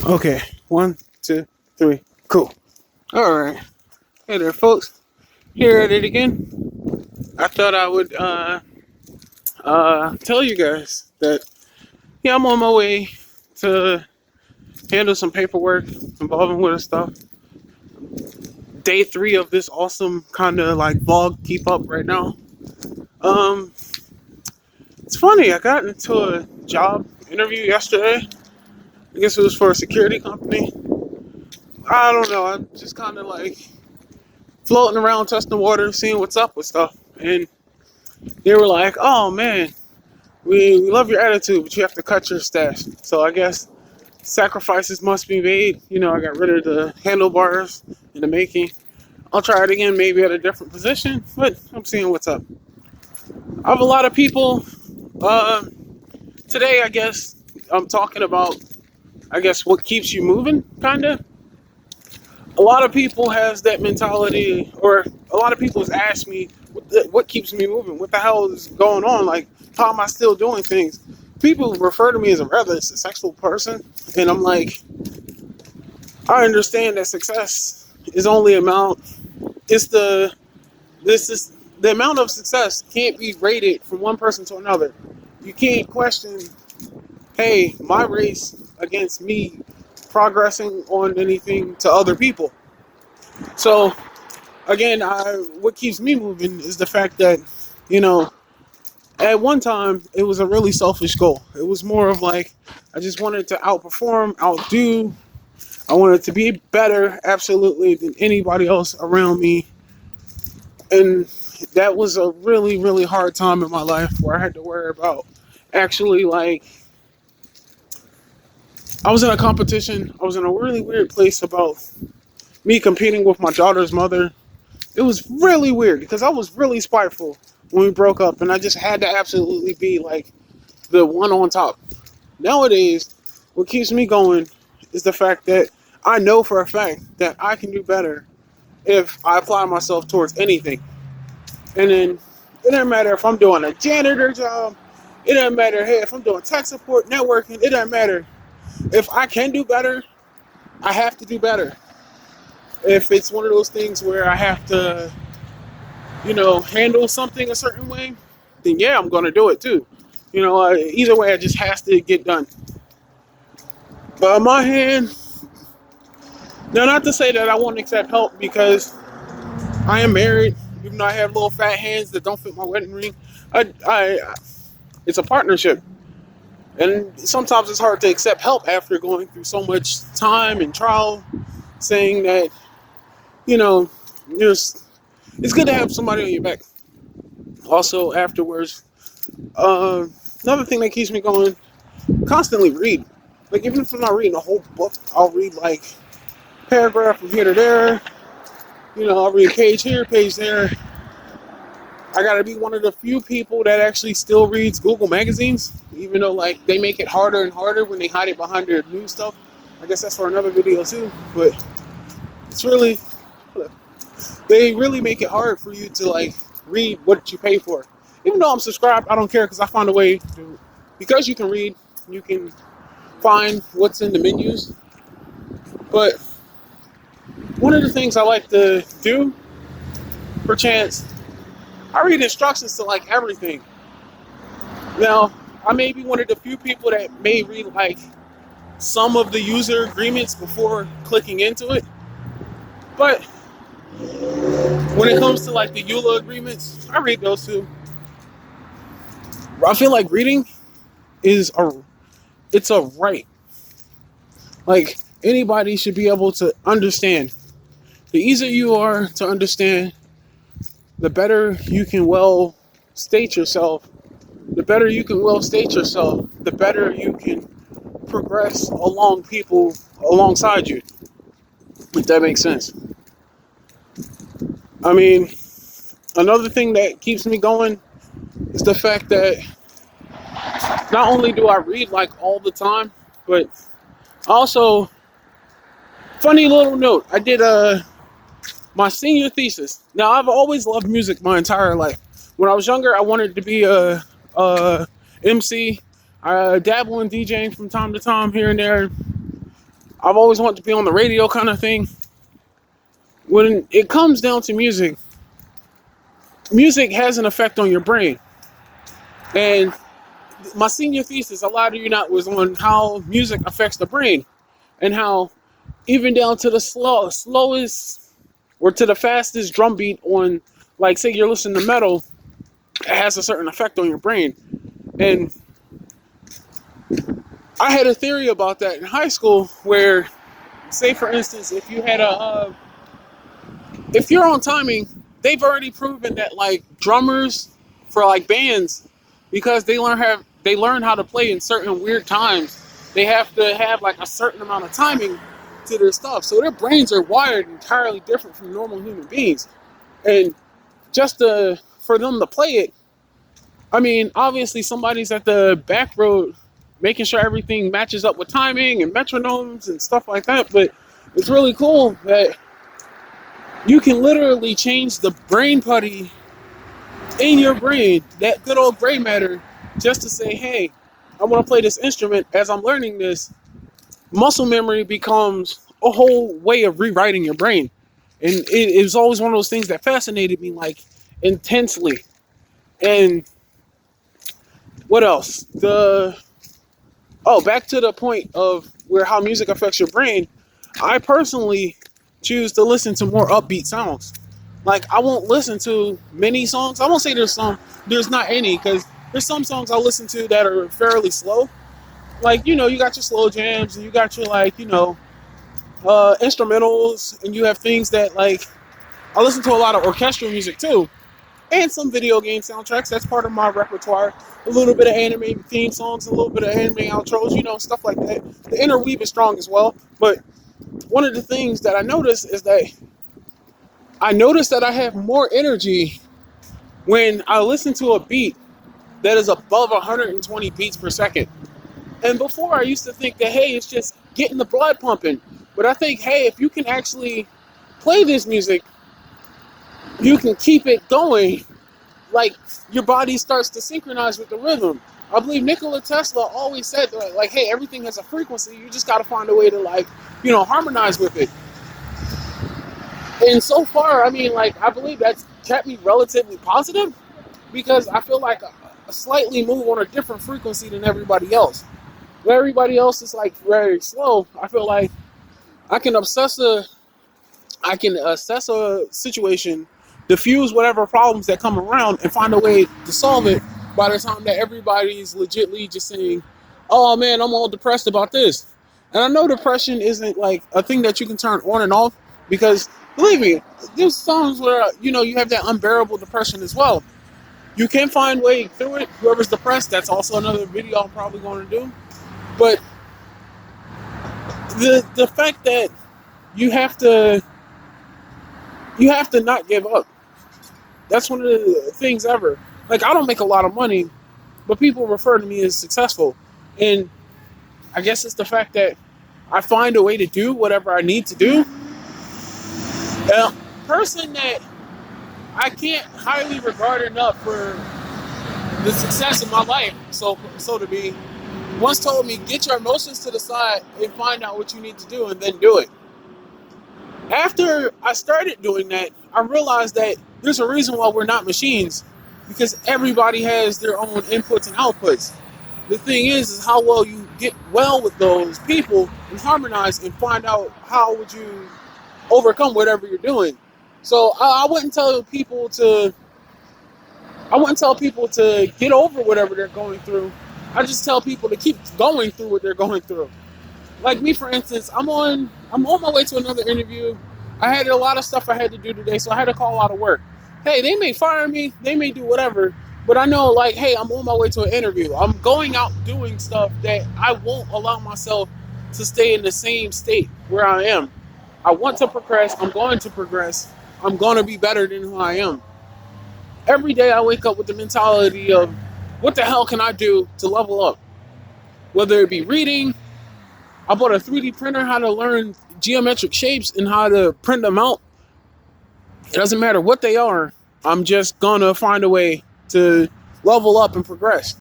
Okay, one, two, three, cool. All right, hey there, folks. Here at it again. I thought I would tell you guys that I'm on my way to handle some paperwork involving with stuff. Day three of this awesome kind of like vlog keep up right now. Um, it's funny. I got into a job interview yesterday. I guess it was for a security company. I don't know. I'm just kind of like floating around, testing the water, seeing what's up with stuff, and they were like, "Oh man, we love your attitude, but you have to cut your stash." So I guess sacrifices must be made. I got rid of the handlebars in the making. I'll try it again, maybe at a different position, but I'm seeing what's up. I have a lot of people. Uh, Today, I guess I'm talking about, what keeps you moving, kind of. A lot of people has that mentality, or a lot of people has asked me, what keeps me moving? What the hell is going on? Like, how am I still doing things? People refer to me as a rather successful person, and I'm like, I understand that success is only amount. It's the this is the amount of success can't be rated from one person to another. You can't question, hey, my race against me progressing on anything to other people. So again, what keeps me moving is the fact that, you know, at one time it was a really selfish goal. It was more of like I just wanted to outperform, outdo. I wanted to be better, absolutely, than anybody else around me. And that was a really, really hard time in my life where I had to worry about actually like I was in a competition. I was in a really weird place about me competing with my daughter's mother. It was really weird because I was really spiteful when we broke up, and I just had to absolutely be like the one on top. Nowadays, what keeps me going is the fact that I know for a fact that I can do better if I apply myself towards anything. And then it doesn't matter if I'm doing a janitor job. It doesn't matter, hey, if I'm doing tech support, networking. It doesn't matter. If I can do better, I have to do better. If it's one of those things where I have to, handle something a certain way, then yeah, I'm gonna do it too. Either way, it just has to get done. But on my hand, now not to say that I won't accept help because I am married, even though I have little fat hands that don't fit my wedding ring. It's a partnership, and sometimes it's hard to accept help after going through so much time and trial. Saying that, you know, it's good to have somebody on your back. Also, afterwards, another thing that keeps me going, constantly read. Like, even if I'm not reading a whole book, I'll read, like, paragraph from here to there. I'll read page here, page there. I gotta be one of the few people that actually still reads Google magazines, even though, like, they make it harder and harder when they hide it behind their news stuff. I guess that's for another video, too. But it's really, they really make it hard for you to, like, read what you pay for. Even though I'm subscribed, I don't care because I found a way to, because you can read, you can find what's in the menus. But one of the things I like to do, perchance, I read instructions to like everything. Now, I may be one of the few people that may read like some of the user agreements before clicking into it. But when it comes to like the EULA agreements, I read those too. I feel like reading is it's a right. Like, anybody should be able to understand. The easier you are to understand, the better you can well state yourself. The better you can well state yourself, the better you can progress along people alongside you. If that makes sense. I mean, another thing that keeps me going is the fact that not only do I read like all the time, but also, funny little note, I did my senior thesis. Now, I've always loved music my entire life. When I was younger, I wanted to be a MC. I dabble in DJing from time to time here and there. I've always wanted to be on the radio kind of thing. When it comes down to music, music has an effect on your brain. And my senior thesis, a lot of you not, was on how music affects the brain, and how even down to the slowest or to the fastest drum beat on, like, say you're listening to metal, it has a certain effect on your brain. And I had a theory about that in high school where, say for instance, if you had if you're on timing, they've already proven that, like, drummers for, like, bands, because they learn how to play in certain weird times, they have to have, like, a certain amount of timing to their stuff. So their brains are wired entirely different from normal human beings. And just for them to play it, I mean, obviously somebody's at the back road making sure everything matches up with timing and metronomes and stuff like that. But it's really cool that you can literally change the brain putty in your brain, that good old gray matter, just to say, hey, I want to play this instrument. As I'm learning this, muscle memory becomes a whole way of rewriting your brain. And it was always one of those things that fascinated me, like, intensely. And what else? Back to the point of where how music affects your brain. I personally choose to listen to more upbeat songs. Like, I won't listen to many songs. I won't say there's not any, because there's some songs I listen to that are fairly slow. Like, you got your slow jams, and you got your, like, instrumentals, and you have things that, like, I listen to a lot of orchestral music too, and some video game soundtracks. That's part of my repertoire. A little bit of anime theme songs, a little bit of anime outros, stuff like that. The interweave is strong as well. But one of the things that I noticed is that I have more energy when I listen to a beat that is above 120 beats per second. And before, I used to think that, hey, it's just getting the blood pumping. But I think, hey, if you can actually play this music, you can keep it going. Like, your body starts to synchronize with the rhythm. I believe Nikola Tesla always said that, like, hey, everything has a frequency. You just got to find a way to, like, harmonize with it. And so far, I mean, like, I believe that's kept me relatively positive, because I feel like I slightly move on a different frequency than everybody else. Where everybody else is, like, very slow, I feel like I can assess a situation, diffuse whatever problems that come around, and find a way to solve it by the time that everybody's legitly just saying, oh man, I'm all depressed about this. And I know depression isn't, like, a thing that you can turn on and off, because believe me, there's times where, you have that unbearable depression as well. You can find way through it. Whoever's depressed, that's also another video I'm probably going to do. But the fact that you have to not give up. That's one of the things ever. Like, I don't make a lot of money, but people refer to me as successful. And I guess it's the fact that I find a way to do whatever I need to do. A person that I can't highly regard enough for the success of my life, so to be, once told me, get your emotions to the side and find out what you need to do, and then do it. After I started doing that, I realized that there's a reason why we're not machines, because everybody has their own inputs and outputs. The thing is how well you get well with those people and harmonize and find out how would you overcome whatever you're doing. So I wouldn't tell people to get over whatever they're going through. I just tell people to keep going through what they're going through. Like me, for instance, I'm on my way to another interview. I had a lot of stuff I had to do today, so I had to call out of work. Hey, they may fire me, they may do whatever, but I know, like, hey, I'm on my way to an interview. I'm going out doing stuff that I won't allow myself to stay in the same state where I am. I want to progress. I'm going to progress. I'm going to be better than who I am. Every day I wake up with the mentality of, what the hell can I do to level up? Whether it be reading, I bought a 3D printer, how to learn geometric shapes and how to print them out. It doesn't matter what they are. I'm just gonna find a way to level up and progress.